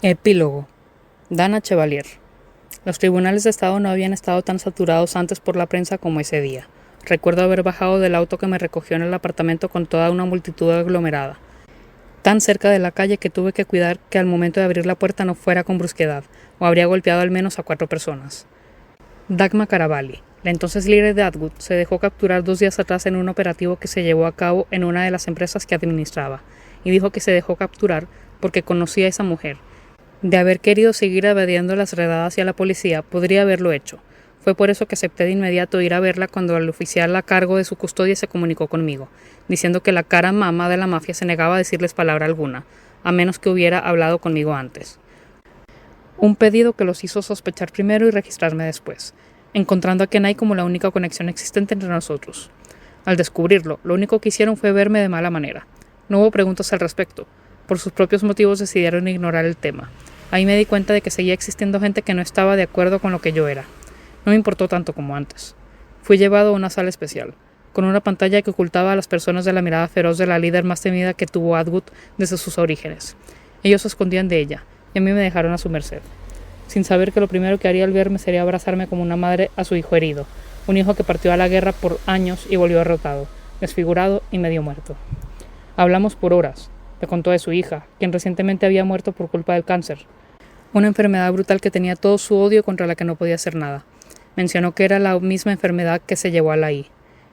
Epílogo. Dana Chevalier. Los tribunales de estado no habían estado tan saturados antes por la prensa como ese día. Recuerdo haber bajado del auto que me recogió en el apartamento con toda una multitud aglomerada, tan cerca de la calle que tuve que cuidar que al momento de abrir la puerta no fuera con brusquedad, o habría golpeado al menos a 4 personas. Dagmar Caravalli, la entonces líder de Atwood, se dejó capturar 2 días atrás en un operativo que se llevó a cabo en una de las empresas que administraba, y dijo que se dejó capturar porque conocía a esa mujer. De haber querido seguir evadiendo las redadas y a la policía, podría haberlo hecho. Fue por eso que acepté de inmediato ir a verla cuando el oficial a cargo de su custodia se comunicó conmigo, diciendo que la cara mama de la mafia se negaba a decirles palabra alguna, a menos que hubiera hablado conmigo antes. Un pedido que los hizo sospechar primero y registrarme después, encontrando a Kenai como la única conexión existente entre nosotros. Al descubrirlo, lo único que hicieron fue verme de mala manera. No hubo preguntas al respecto. Por sus propios motivos decidieron ignorar el tema. Ahí me di cuenta de que seguía existiendo gente que no estaba de acuerdo con lo que yo era. No me importó tanto como antes. Fui llevado a una sala especial, con una pantalla que ocultaba a las personas de la mirada feroz de la líder más temida que tuvo Atwood desde sus orígenes. Ellos se escondían de ella, y a mí me dejaron a su merced, sin saber que lo primero que haría al verme sería abrazarme como una madre a su hijo herido, un hijo que partió a la guerra por años y volvió derrotado, desfigurado y medio muerto. Hablamos por horas. Me contó de su hija, quien recientemente había muerto por culpa del cáncer, una enfermedad brutal que tenía todo su odio contra la que no podía hacer nada. Mencionó que era la misma enfermedad que se llevó a Lai.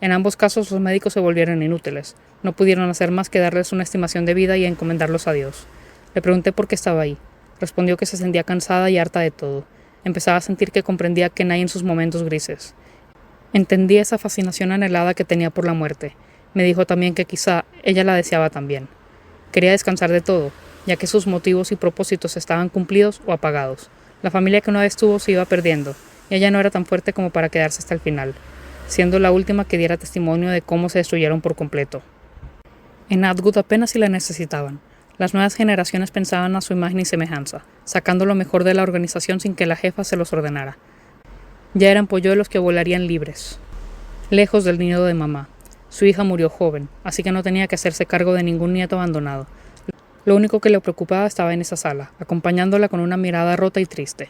En ambos casos los médicos se volvieron inútiles. No pudieron hacer más que darles una estimación de vida y encomendarlos a Dios. Le pregunté por qué estaba ahí. Respondió que se sentía cansada y harta de todo. Empezaba a sentir que comprendía a Kenai en sus momentos grises. Entendí esa fascinación anhelada que tenía por la muerte. Me dijo también que quizá ella la deseaba también. Quería descansar de todo, ya que sus motivos y propósitos estaban cumplidos o apagados. La familia que una vez tuvo se iba perdiendo, y ella no era tan fuerte como para quedarse hasta el final, siendo la última que diera testimonio de cómo se destruyeron por completo. En Atwood apenas si la necesitaban. Las nuevas generaciones pensaban a su imagen y semejanza, sacando lo mejor de la organización sin que la jefa se los ordenara. Ya eran polluelos que volarían libres, lejos del nido de mamá. Su hija murió joven, así que no tenía que hacerse cargo de ningún nieto abandonado. Lo único que le preocupaba estaba en esa sala, acompañándola con una mirada rota y triste.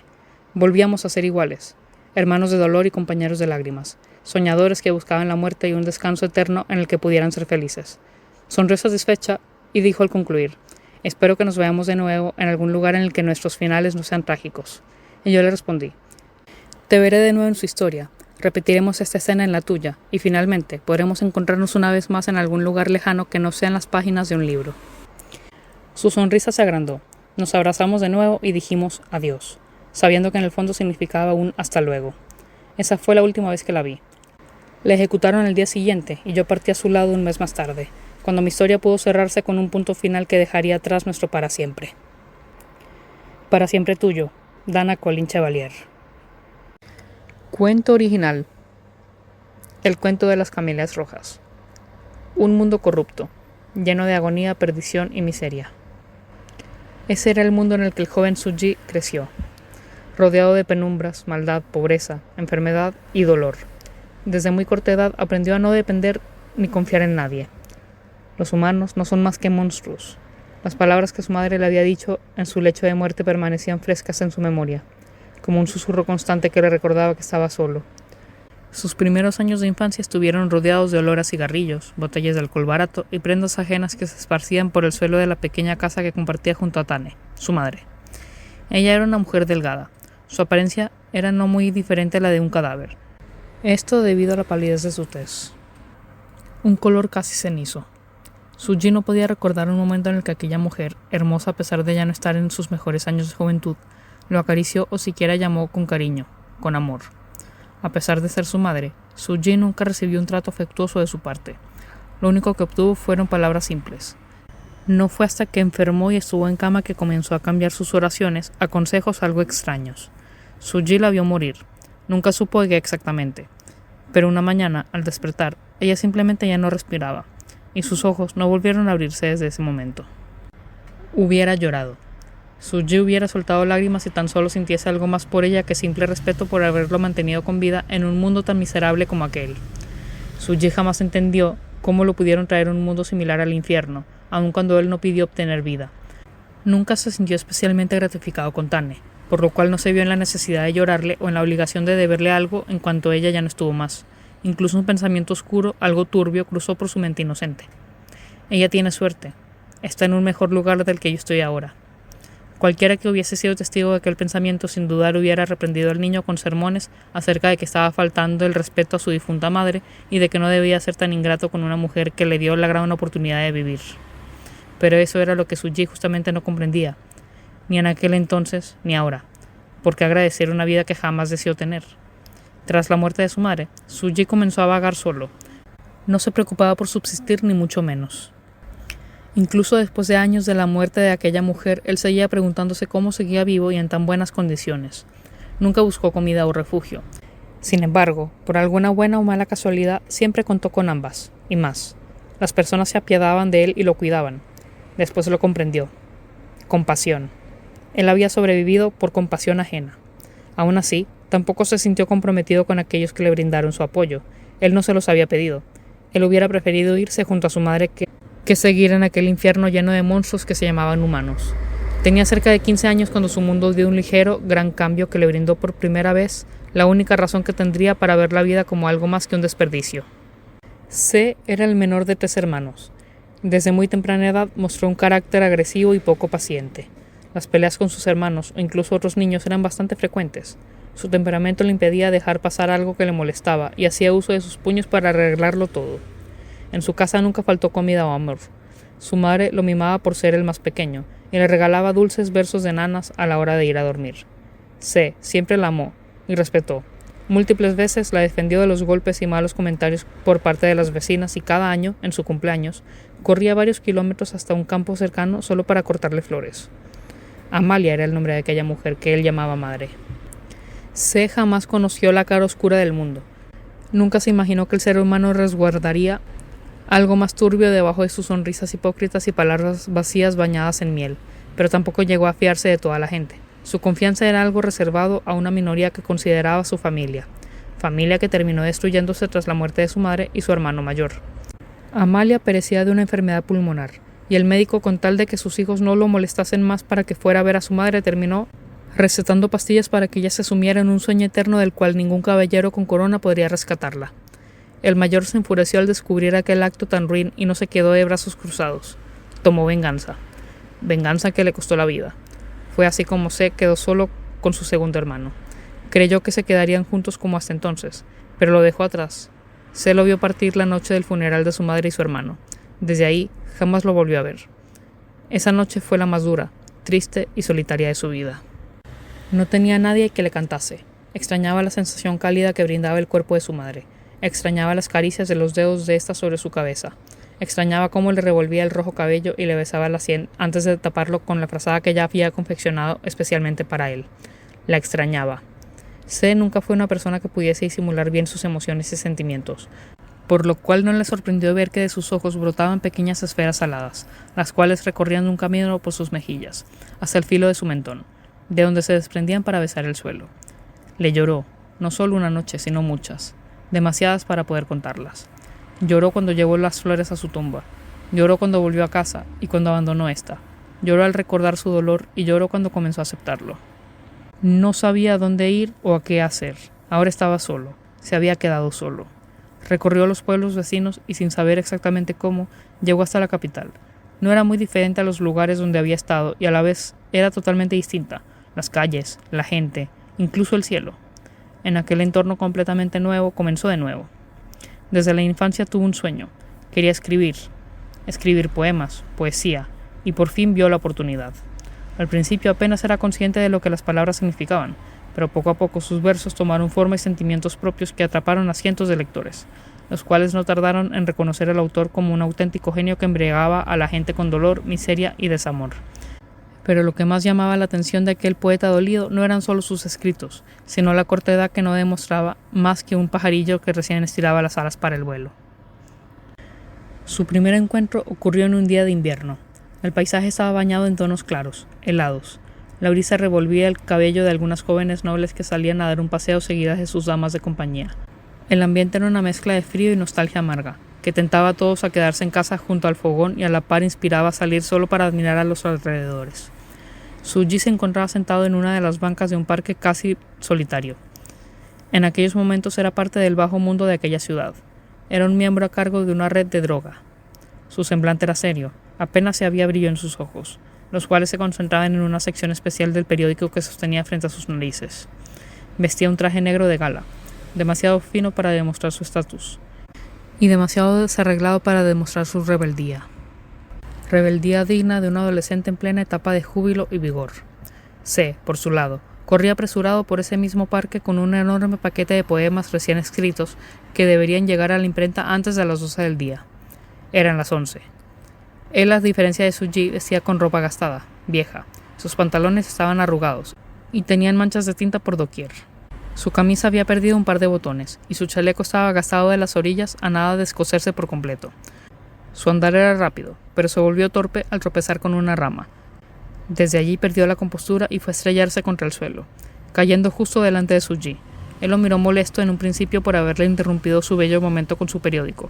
Volvíamos a ser iguales, hermanos de dolor y compañeros de lágrimas, soñadores que buscaban la muerte y un descanso eterno en el que pudieran ser felices. Sonrió satisfecha y dijo al concluir: «Espero que nos veamos de nuevo en algún lugar en el que nuestros finales no sean trágicos». Y yo le respondí: «Te veré de nuevo en su historia. Repetiremos esta escena en la tuya, y finalmente podremos encontrarnos una vez más en algún lugar lejano que no sean las páginas de un libro». Su sonrisa se agrandó. Nos abrazamos de nuevo y dijimos adiós, sabiendo que en el fondo significaba un hasta luego. Esa fue la última vez que la vi. La ejecutaron el día siguiente y yo partí a su lado un mes más tarde, cuando mi historia pudo cerrarse con un punto final que dejaría atrás nuestro para siempre. Para siempre tuyo, Dana Colin Chevalier. Cuento original. El cuento de las camelias rojas. Un mundo corrupto, lleno de agonía, perdición y miseria. Ese era el mundo en el que el joven Suji creció, rodeado de penumbras, maldad, pobreza, enfermedad y dolor. Desde muy corta edad aprendió a no depender ni confiar en nadie. Los humanos no son más que monstruos. Las palabras que su madre le había dicho en su lecho de muerte permanecían frescas en su memoria, como un susurro constante que le recordaba que estaba solo. Sus primeros años de infancia estuvieron rodeados de olor a cigarrillos, botellas de alcohol barato y prendas ajenas que se esparcían por el suelo de la pequeña casa que compartía junto a Tane, su madre. Ella era una mujer delgada. Su apariencia era no muy diferente a la de un cadáver. Esto debido a la palidez de su tez, un color casi cenizo. Suji no podía recordar un momento en el que aquella mujer, hermosa a pesar de ya no estar en sus mejores años de juventud, lo acarició o siquiera llamó con cariño, con amor. A pesar de ser su madre, Suji nunca recibió un trato afectuoso de su parte. Lo único que obtuvo fueron palabras simples. No fue hasta que enfermó y estuvo en cama que comenzó a cambiar sus oraciones a consejos algo extraños. Suji la vio morir. Nunca supo de qué exactamente. Pero una mañana, al despertar, ella simplemente ya no respiraba, y sus ojos no volvieron a abrirse desde ese momento. Hubiera llorado. Suji hubiera soltado lágrimas si tan solo sintiese algo más por ella que simple respeto por haberlo mantenido con vida en un mundo tan miserable como aquel. Suji jamás entendió cómo lo pudieron traer a un mundo similar al infierno, aun cuando él no pidió obtener vida. Nunca se sintió especialmente gratificado con Tane, por lo cual no se vio en la necesidad de llorarle o en la obligación de deberle algo en cuanto ella ya no estuvo más. Incluso un pensamiento oscuro, algo turbio, cruzó por su mente inocente. Ella tiene suerte. Está en un mejor lugar del que yo estoy ahora. Cualquiera que hubiese sido testigo de aquel pensamiento sin dudar hubiera reprendido al niño con sermones acerca de que estaba faltando el respeto a su difunta madre y de que no debía ser tan ingrato con una mujer que le dio la gran oportunidad de vivir. Pero eso era lo que Suji justamente no comprendía, ni en aquel entonces ni ahora, porque agradecer una vida que jamás deseó tener. Tras la muerte de su madre, Suji comenzó a vagar solo. No se preocupaba por subsistir ni mucho menos. Incluso después de años de la muerte de aquella mujer, él seguía preguntándose cómo seguía vivo y en tan buenas condiciones. Nunca buscó comida o refugio. Sin embargo, por alguna buena o mala casualidad, siempre contó con ambas, y más. Las personas se apiadaban de él y lo cuidaban. Después lo comprendió. Compasión. Él había sobrevivido por compasión ajena. Aún así, tampoco se sintió comprometido con aquellos que le brindaron su apoyo. Él no se los había pedido. Él hubiera preferido irse junto a su madre que seguir en aquel infierno lleno de monstruos que se llamaban humanos. Tenía cerca de 15 años cuando su mundo dio un ligero, gran cambio que le brindó por primera vez la única razón que tendría para ver la vida como algo más que un desperdicio. C era el menor de 3 hermanos. Desde muy temprana edad mostró un carácter agresivo y poco paciente. Las peleas con sus hermanos o incluso otros niños eran bastante frecuentes. Su temperamento le impedía dejar pasar algo que le molestaba y hacía uso de sus puños para arreglarlo todo. En su casa nunca faltó comida o amor. Su madre lo mimaba por ser el más pequeño y le regalaba dulces versos de nanas a la hora de ir a dormir. C siempre la amó y respetó. Múltiples veces la defendió de los golpes y malos comentarios por parte de las vecinas y cada año, en su cumpleaños, corría varios kilómetros hasta un campo cercano solo para cortarle flores. Amalia era el nombre de aquella mujer que él llamaba madre. C jamás conoció la cara oscura del mundo. Nunca se imaginó que el ser humano resguardaría algo más turbio debajo de sus sonrisas hipócritas y palabras vacías bañadas en miel, pero tampoco llegó a fiarse de toda la gente. Su confianza era algo reservado a una minoría que consideraba su familia que terminó destruyéndose tras la muerte de su madre y su hermano mayor. Amalia perecía de una enfermedad pulmonar, y el médico, con tal de que sus hijos no lo molestasen más para que fuera a ver a su madre, terminó recetando pastillas para que ella se sumiera en un sueño eterno del cual ningún caballero con corona podría rescatarla. El mayor se enfureció al descubrir aquel acto tan ruin y no se quedó de brazos cruzados. Tomó venganza. Venganza que le costó la vida. Fue así como C quedó solo con su segundo hermano. Creyó que se quedarían juntos como hasta entonces, pero lo dejó atrás. C lo vio partir la noche del funeral de su madre y su hermano. Desde ahí jamás lo volvió a ver. Esa noche fue la más dura, triste y solitaria de su vida. No tenía a nadie que le cantase. Extrañaba la sensación cálida que brindaba el cuerpo de su madre. Extrañaba las caricias de los dedos de ésta sobre su cabeza. Extrañaba cómo le revolvía el rojo cabello y le besaba la sien antes de taparlo con la frazada que ella había confeccionado especialmente para él. La extrañaba. C nunca fue una persona que pudiese disimular bien sus emociones y sentimientos, por lo cual no le sorprendió ver que de sus ojos brotaban pequeñas esferas aladas, las cuales recorrían un camino por sus mejillas, hasta el filo de su mentón, de donde se desprendían para besar el suelo. Le lloró, no solo una noche, sino muchas, demasiadas para poder contarlas. Lloró cuando llevó las flores a su tumba, lloró cuando volvió a casa y cuando abandonó esta, lloró al recordar su dolor y lloró cuando comenzó a aceptarlo. No sabía a dónde ir o a qué hacer, ahora estaba solo, se había quedado solo. Recorrió los pueblos vecinos y sin saber exactamente cómo, llegó hasta la capital. No era muy diferente a los lugares donde había estado y a la vez era totalmente distinta, las calles, la gente, incluso el cielo. En aquel entorno completamente nuevo comenzó de nuevo. Desde la infancia tuvo un sueño. Quería escribir poemas, poesía, y por fin vio la oportunidad. Al principio apenas era consciente de lo que las palabras significaban, pero poco a poco sus versos tomaron forma y sentimientos propios que atraparon a cientos de lectores, los cuales no tardaron en reconocer al autor como un auténtico genio que embriagaba a la gente con dolor, miseria y desamor. Pero lo que más llamaba la atención de aquel poeta dolido no eran solo sus escritos, sino la corta edad que no demostraba más que un pajarillo que recién estiraba las alas para el vuelo. Su primer encuentro ocurrió en un día de invierno. El paisaje estaba bañado en tonos claros, helados. La brisa revolvía el cabello de algunas jóvenes nobles que salían a dar un paseo seguidas de sus damas de compañía. El ambiente era una mezcla de frío y nostalgia amarga. que tentaba a todos a quedarse en casa junto al fogón y a la par inspiraba a salir solo para admirar a los alrededores. Suji se encontraba sentado en una de las bancas de un parque casi solitario. En aquellos momentos era parte del bajo mundo de aquella ciudad. Era un miembro a cargo de una red de droga. Su semblante era serio, apenas se había brillo en sus ojos, los cuales se concentraban en una sección especial del periódico que sostenía frente a sus narices. Vestía un traje negro de gala, demasiado fino para demostrar su estatus, y demasiado desarreglado para demostrar su rebeldía. Rebeldía digna de un adolescente en plena etapa de júbilo y vigor. C, por su lado, corría apresurado por ese mismo parque con un enorme paquete de poemas recién escritos que deberían llegar a la imprenta antes de las 12 del día. Eran las 11. Él, a diferencia de Suji, vestía con ropa gastada, vieja. Sus pantalones estaban arrugados y tenían manchas de tinta por doquier. Su camisa había perdido un par de botones y su chaleco estaba gastado de las orillas a nada de descoserse por completo. Su andar era rápido, pero se volvió torpe al tropezar con una rama. Desde allí perdió la compostura y fue a estrellarse contra el suelo, cayendo justo delante de Suji. Él lo miró molesto en un principio por haberle interrumpido su bello momento con su periódico,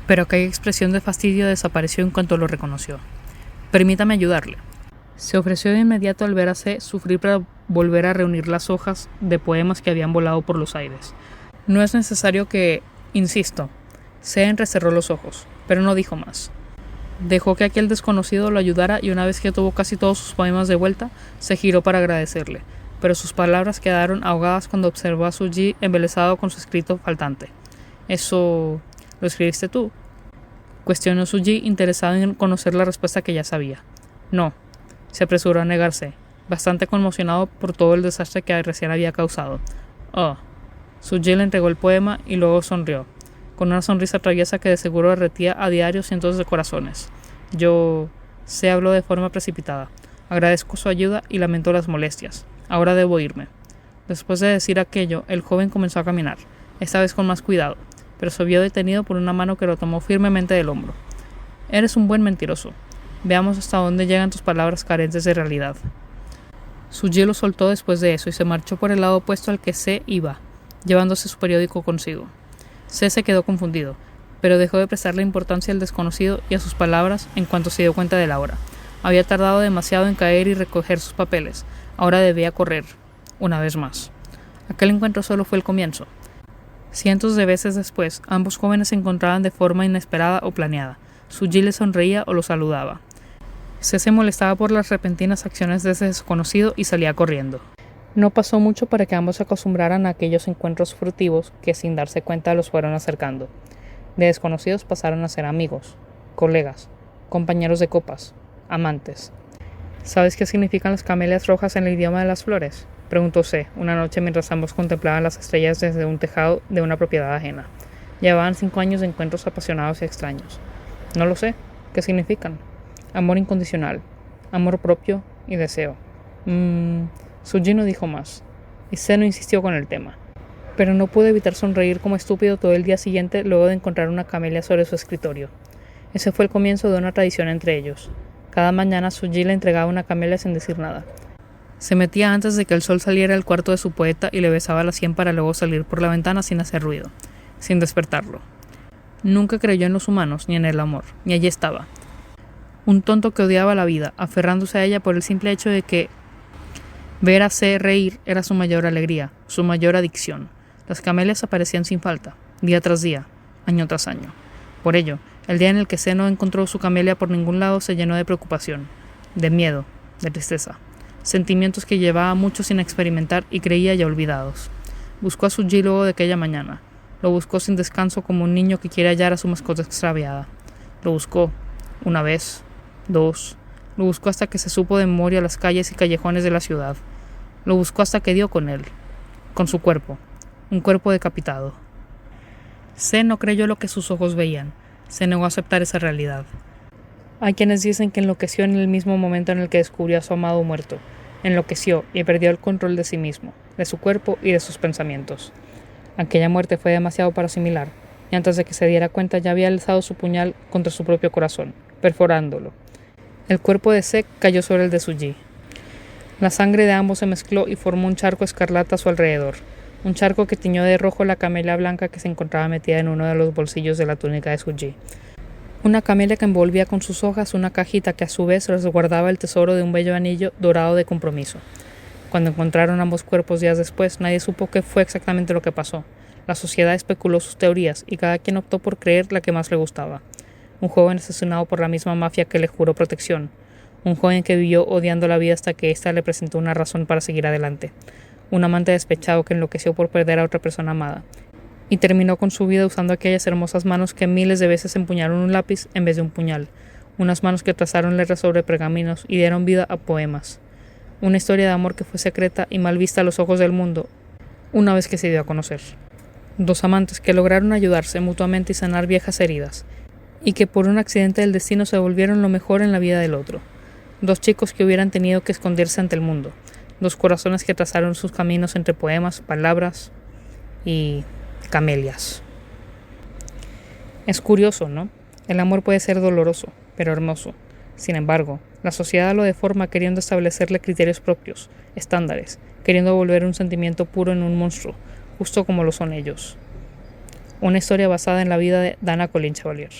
pero aquella expresión de fastidio desapareció en cuanto lo reconoció. «Permítame ayudarle». Se ofreció de inmediato al ver a C sufrir para volver a reunir las hojas de poemas que habían volado por los aires. «No es necesario que... insisto». C entrecerró los ojos, pero no dijo más. Dejó que aquel desconocido lo ayudara y una vez que tuvo casi todos sus poemas de vuelta, se giró para agradecerle, pero sus palabras quedaron ahogadas cuando observó a Suji embelesado con su escrito faltante. «¿Eso... lo escribiste tú?», cuestionó Suji, interesado en conocer la respuesta que ya sabía. «No», se apresuró a negarse, bastante conmocionado por todo el desastre que recién había causado. «Oh». Suji le entregó el poema y luego sonrió, con una sonrisa traviesa que de seguro derretía a diario cientos de corazones. Se habló de forma precipitada. «Agradezco su ayuda y lamento las molestias. Ahora debo irme». Después de decir aquello, el joven comenzó a caminar, esta vez con más cuidado, pero se vio detenido por una mano que lo tomó firmemente del hombro. «Eres un buen mentiroso. Veamos hasta dónde llegan tus palabras carentes de realidad». Suji lo soltó después de eso y se marchó por el lado opuesto al que C iba, llevándose su periódico consigo. C se quedó confundido, pero dejó de prestarle importancia al desconocido y a sus palabras en cuanto se dio cuenta de la hora. Había tardado demasiado en caer y recoger sus papeles. Ahora debía correr, una vez más. Aquel encuentro solo fue el comienzo. Cientos de veces después, ambos jóvenes se encontraban de forma inesperada o planeada. Suji le sonreía o lo saludaba. C se molestaba por las repentinas acciones de ese desconocido y salía corriendo. No pasó mucho para que ambos se acostumbraran a aquellos encuentros furtivos que sin darse cuenta los fueron acercando. De desconocidos pasaron a ser amigos, colegas, compañeros de copas, amantes. ¿Sabes qué significan las camelias rojas en el idioma de las flores?, preguntó C una noche mientras ambos contemplaban las estrellas desde un tejado de una propiedad ajena. Llevaban 5 años de encuentros apasionados y extraños. «No lo sé. ¿Qué significan?» «Amor incondicional, amor propio y deseo». Suji no dijo más, y C no insistió con el tema, pero no pudo evitar sonreír como estúpido todo el día siguiente luego de encontrar una camelia sobre su escritorio. Ese fue el comienzo de una tradición entre ellos. Cada mañana Suji le entregaba una camelia sin decir nada. Se metía antes de que el sol saliera al cuarto de su poeta y le besaba la sien para luego salir por la ventana sin hacer ruido, sin despertarlo. Nunca creyó en los humanos ni en el amor, y allí estaba. Un tonto que odiaba la vida, aferrándose a ella por el simple hecho de que ver a C reír era su mayor alegría, su mayor adicción. Las camelias aparecían sin falta, día tras día, año tras año. Por ello, el día en el que C no encontró su camelia por ningún lado se llenó de preocupación, de miedo, de tristeza, sentimientos que llevaba a muchos sin experimentar y creía ya olvidados. Buscó a Suji luego de aquella mañana. Lo buscó sin descanso como un niño que quiere hallar a su mascota extraviada. Lo buscó, una vez, 2, lo buscó hasta que se supo de memoria las calles y callejones de la ciudad. Lo buscó hasta que dio con él, con su cuerpo, un cuerpo decapitado. C no creyó lo que sus ojos veían, se negó a aceptar esa realidad. Hay quienes dicen que enloqueció en el mismo momento en el que descubrió a su amado muerto. Enloqueció y perdió el control de sí mismo, de su cuerpo y de sus pensamientos. Aquella muerte fue demasiado para asimilar, y antes de que se diera cuenta ya había alzado su puñal contra su propio corazón, perforándolo. El cuerpo de C cayó sobre el de Suji. La sangre de ambos se mezcló y formó un charco escarlata a su alrededor. un charco que tiñó de rojo la camelia blanca que se encontraba metida en uno de los bolsillos de la túnica de Suji. Una camelia que envolvía con sus hojas una cajita que a su vez resguardaba el tesoro de un bello anillo dorado de compromiso. Cuando encontraron ambos cuerpos días después, nadie supo qué fue exactamente lo que pasó. La sociedad especuló sus teorías y cada quien optó por creer la que más le gustaba. Un joven asesinado por la misma mafia que le juró protección. Un joven que vivió odiando la vida hasta que ésta le presentó una razón para seguir adelante. Un amante despechado que enloqueció por perder a otra persona amada. Y terminó con su vida usando aquellas hermosas manos que miles de veces empuñaron un lápiz en vez de un puñal. Unas manos que trazaron letras sobre pergaminos y dieron vida a poemas. Una historia de amor que fue secreta y mal vista a los ojos del mundo una vez que se dio a conocer. Dos amantes que lograron ayudarse mutuamente y sanar viejas heridas, y que por un accidente del destino se volvieron lo mejor en la vida del otro. Dos chicos que hubieran tenido que esconderse ante el mundo. Dos corazones que trazaron sus caminos entre poemas, palabras y camelias. Es curioso, ¿no? El amor puede ser doloroso, pero hermoso. Sin embargo, la sociedad lo deforma queriendo establecerle criterios propios, estándares, queriendo volver un sentimiento puro en un monstruo, justo como lo son ellos. Una historia basada en la vida de Dana Colleen Chevalier.